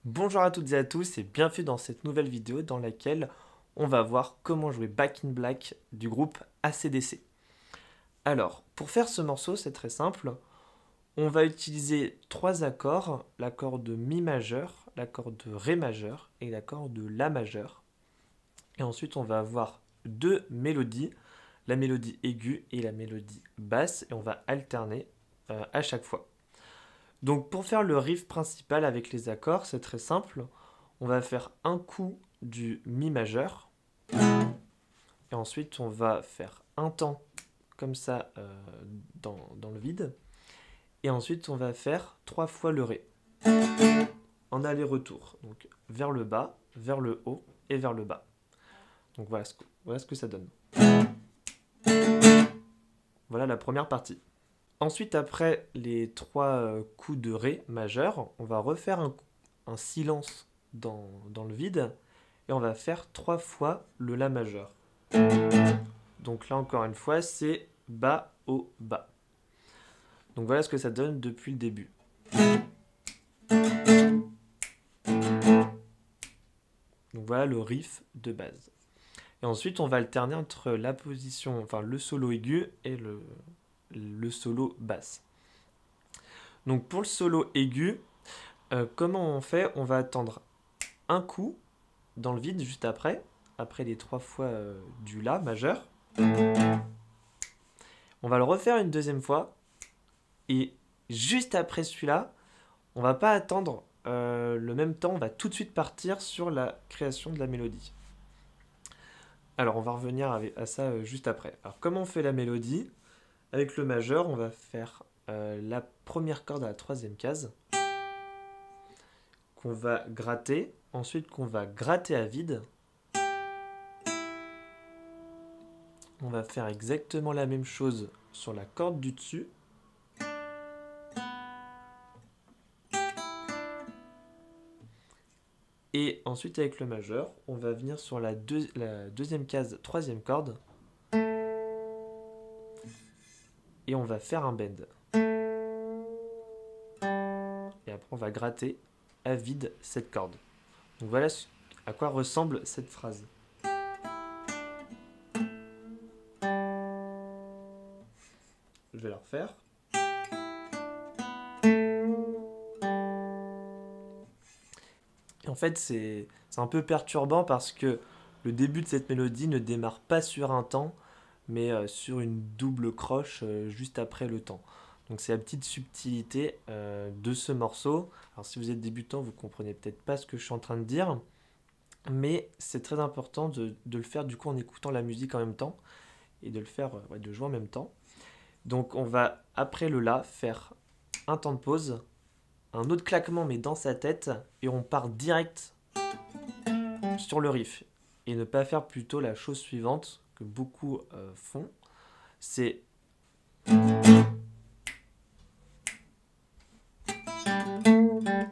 Bonjour à toutes et à tous et bienvenue dans cette nouvelle vidéo dans laquelle on va voir comment jouer Back in Black du groupe AC/DC. Alors, pour faire ce morceau, c'est très simple. On va utiliser trois accords, l'accord de Mi majeur, l'accord de Ré majeur et l'accord de La majeur. Et ensuite, on va avoir deux mélodies, la mélodie aiguë et la mélodie basse, et on va alterner à chaque fois. Donc pour faire le riff principal avec les accords, c'est très simple. On va faire un coup du Mi majeur, et ensuite on va faire un temps comme ça dans le vide, et ensuite on va faire trois fois le Ré, en aller-retour, donc vers le bas, vers le haut et vers le bas. Donc voilà ce que ça donne. Voilà la première partie. Ensuite, après les trois coups de Ré majeur, on va refaire un silence dans le vide et on va faire trois fois le La majeur. Donc là, encore une fois, c'est bas, haut, bas. Donc voilà ce que ça donne depuis le début. Donc voilà le riff de base. Et ensuite, on va alterner entre la position, enfin le solo aigu et le solo basse. Donc pour le solo aigu, comment on fait? On va attendre un coup dans le vide juste après les trois fois du La majeur. On va le refaire une deuxième fois et juste après celui-là, on va pas attendre le même temps, on va tout de suite partir sur la création de la mélodie. Alors on va revenir à ça juste après. Alors comment on fait la mélodie? Avec le majeur, on va faire la première corde à la troisième case, qu'on va gratter, ensuite qu'on va gratter à vide. On va faire exactement la même chose sur la corde du dessus. Et ensuite avec le majeur, on va venir sur la deuxième case, troisième corde. Et on va faire un bend. Et après on va gratter à vide cette corde. Donc voilà à quoi ressemble cette phrase. Je vais la refaire. Et en fait, c'est un peu perturbant parce que le début de cette mélodie ne démarre pas sur un temps, mais sur une double croche juste après le temps. Donc c'est la petite subtilité de ce morceau. Alors si vous êtes débutant, vous comprenez peut-être pas ce que je suis en train de dire, mais c'est très important de le faire du coup en écoutant la musique en même temps et de le faire, de jouer en même temps. Donc on va, après le La, faire un temps de pause, un autre claquement mais dans sa tête, et on part direct sur le riff. Et ne pas faire plutôt la chose suivante que beaucoup font, c'est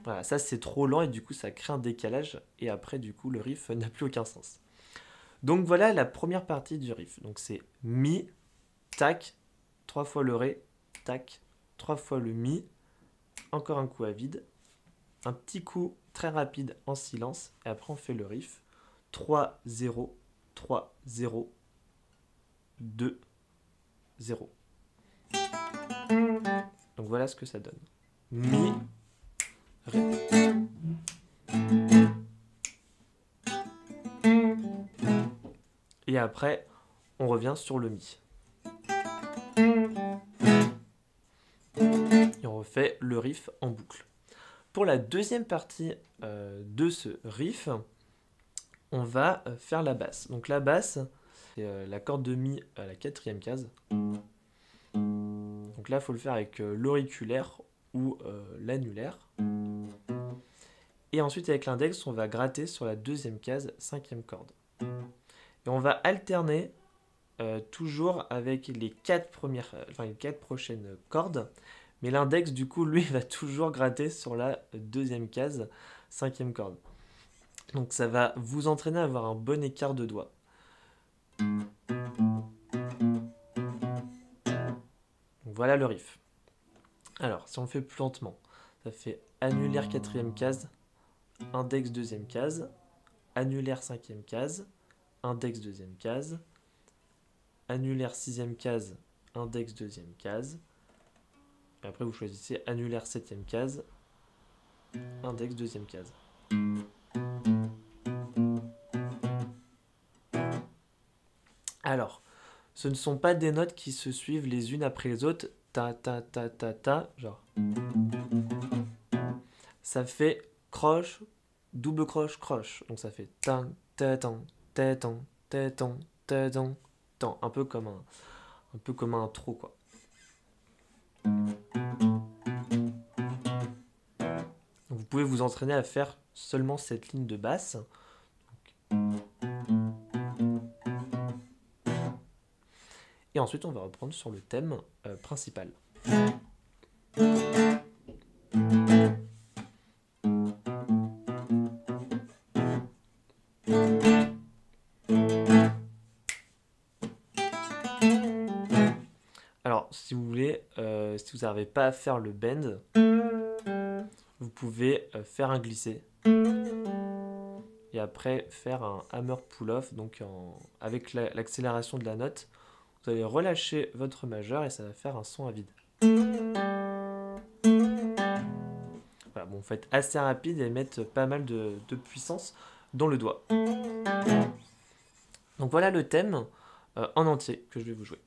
voilà, ça c'est trop lent et du coup ça crée un décalage et après du coup le riff n'a plus aucun sens. Donc voilà la première partie du riff. Donc c'est Mi, tac, trois fois le Ré, tac, trois fois le Mi, encore un coup à vide, un petit coup très rapide en silence et après on fait le riff 3, 0, 3, 0, 2, 0. Donc voilà ce que ça donne. Mi, Ré. Et après, on revient sur le Mi. Et on refait le riff en boucle. Pour la deuxième partie de ce riff, on va faire la basse. Donc la basse, c'est la corde de Mi à la quatrième case. Donc là, il faut le faire avec l'auriculaire ou l'annulaire. Et ensuite, avec l'index, on va gratter sur la deuxième case, cinquième corde. Et on va alterner toujours avec les quatre prochaines cordes. Mais l'index, du coup, lui, va toujours gratter sur la deuxième case, cinquième corde. Donc ça va vous entraîner à avoir un bon écart de doigts. Voilà le riff. Alors, si on le fait plus lentement, ça fait annulaire 4e case, index 2e case, annulaire 5e case, index 2e case, annulaire 6e case, index 2e case, et après vous choisissez annulaire 7e case, index 2e case. Alors, ce ne sont pas des notes qui se suivent les unes après les autres, ta ta ta ta ta, genre. Ça fait croche, double croche, croche. Donc ça fait tan, ta-tan, ta-tan, ta-tan, ta-tan, tan. Un peu comme un trou, quoi. Vous pouvez vous entraîner à faire seulement cette ligne de basse. Et ensuite, on va reprendre sur le thème principal. Alors, si vous voulez, si vous n'arrivez pas à faire le bend, vous pouvez faire un glissé. Et après, faire un hammer pull-off, donc avec l'accélération de la note, vous allez relâcher votre majeur et ça va faire un son à vide. Voilà, bon, faut être assez rapide et mettre pas mal de puissance dans le doigt. Donc voilà le thème en entier que je vais vous jouer.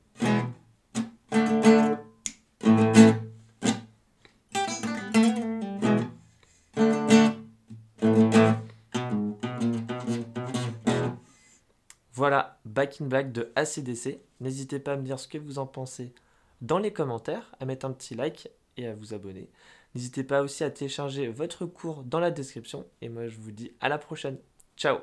Voilà, Back in Black de AC/DC. N'hésitez pas à me dire ce que vous en pensez dans les commentaires, à mettre un petit like et à vous abonner. N'hésitez pas aussi à télécharger votre cours dans la description. Et moi, je vous dis à la prochaine. Ciao!